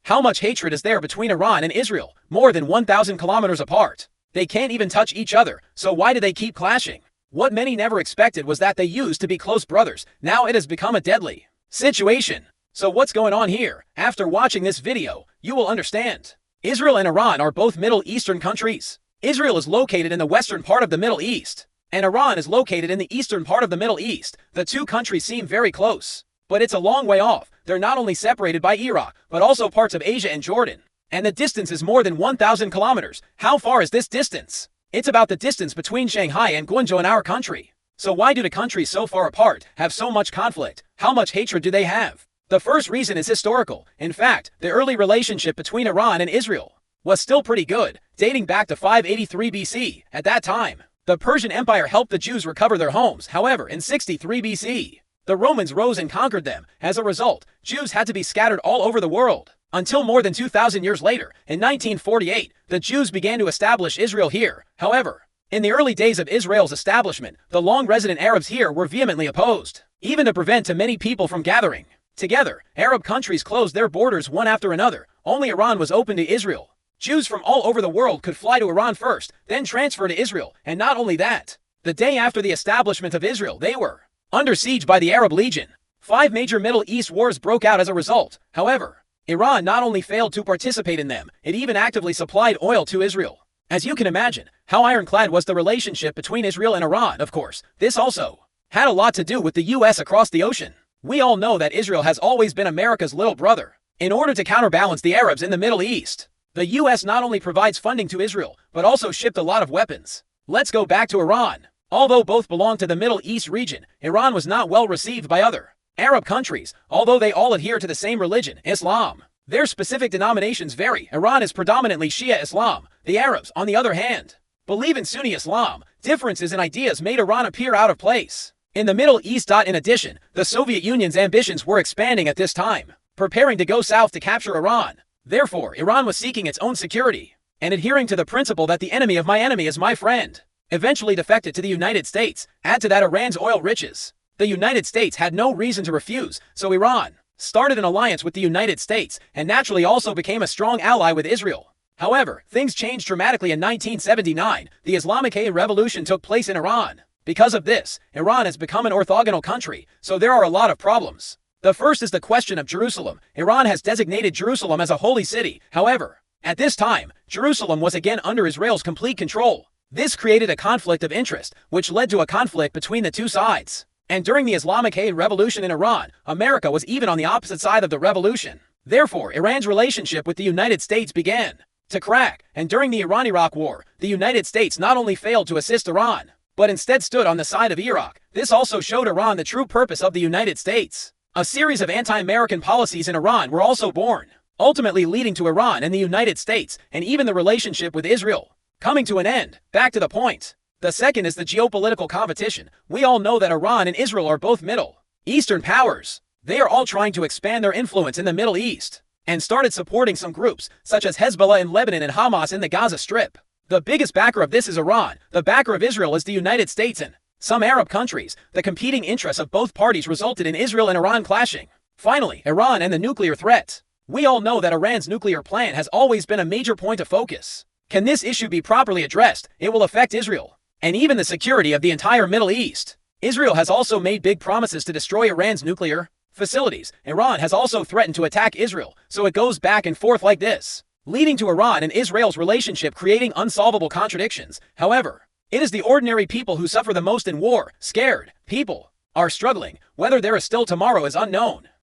How much hatred is there between Iran and Israel? More than 1,000 kilometers apart. They can't even touch each other, so why do they keep clashing? What many never expected was that they used to be close brothers. Now it has become a deadly situation. So what's going on here? After watching this video, you will understand. Israel and Iran are both Middle Eastern countries. Israel is located in the western part of the Middle East, and Iran is located in the eastern part of the Middle East. The two countries seem very close, but it's a long way off. They're not only separated by Iraq, but also parts of Asia and Jordan. And the distance is more than 1,000 kilometers. How far is this distance? It's about the distance between Shanghai and Guangzhou in our country. So why do the countries so far apart have so much conflict? How much hatred do they have? The first reason is historical. In fact, the early relationship between Iran and Israel was still pretty good, dating back to 583 BC. At that time, the Persian Empire helped the Jews recover their homes. However, in 63 BC, the Romans rose and conquered them. As a result, Jews had to be scattered all over the world. Until more than 2,000 years later, in 1948, the Jews began to establish Israel here. However, in the early days of Israel's establishment, the long-resident Arabs here were vehemently opposed. Even to prevent too many people from gathering together, Arab countries closed their borders one after another. Only Iran was open to Israel. Jews from all over the world could fly to Iran first, then transfer to Israel. And not only that, the day after the establishment of Israel, they were under siege by the Arab Legion. 5 major Middle East wars broke out as a result. However, Iran not only failed to participate in them, it even actively supplied oil to Israel. As you can imagine, how ironclad was the relationship between Israel and Iran. Of course, this also had a lot to do with the US across the ocean. We all know that Israel has always been America's little brother. In order to counterbalance the Arabs in the Middle East, the US not only provides funding to Israel, but also shipped a lot of weapons. Let's go back to Iran. Although both belong to the Middle East region, Iran was not well received by other Arab countries, although they all adhere to the same religion, Islam. Their specific denominations vary. Iran is predominantly Shia Islam. The Arabs, on the other hand, believe in Sunni Islam. Differences in ideas made Iran appear out of place in the Middle East. In addition, the Soviet Union's ambitions were expanding at this time, preparing to go south to capture Iran. Therefore, Iran was seeking its own security and adhering to the principle that the enemy of my enemy is my friend. Eventually defected to the United States. Add to that Iran's oil riches. The United States had no reason to refuse, so Iran started an alliance with the United States and naturally also became a strong ally with Israel. However, things changed dramatically in 1979. The Islamic Revolution took place in Iran. Because of this, Iran has become an orthogonal country, so there are a lot of problems. The first is the question of Jerusalem. Iran has designated Jerusalem as a holy city. However, at this time, Jerusalem was again under Israel's complete control. This created a conflict of interest, which led to a conflict between the two sides. And during the Islamic Revolution in Iran, America was even on the opposite side of the revolution. Therefore, Iran's relationship with the United States began to crack. And during the Iran-Iraq War, the United States not only failed to assist Iran, but instead stood on the side of Iraq. This also showed Iran the true purpose of the United States. A series of anti-American policies in Iran were also born, ultimately leading to Iran and the United States, and even the relationship with Israel coming to an end. Back to the point. The second is the geopolitical competition. We all know that Iran and Israel are both Middle Eastern powers. They are all trying to expand their influence in the Middle East and started supporting some groups such as Hezbollah in Lebanon and Hamas in the Gaza Strip. The biggest backer of this is Iran. The backer of Israel is the United States and some Arab countries. The competing interests of both parties resulted in Israel and Iran clashing. Finally, Iran and the nuclear threat. We all know that Iran's nuclear plan has always been a major point of focus. Can this issue be properly addressed? It will affect Israel and even the security of the entire Middle East. Israel has also made big promises to destroy Iran's nuclear facilities. Iran has also threatened to attack Israel, so it goes back and forth like this, leading to Iran and Israel's relationship creating unsolvable contradictions. However, it is the ordinary people who suffer the most in war. Scared people are struggling. Whether there is still tomorrow is unknown.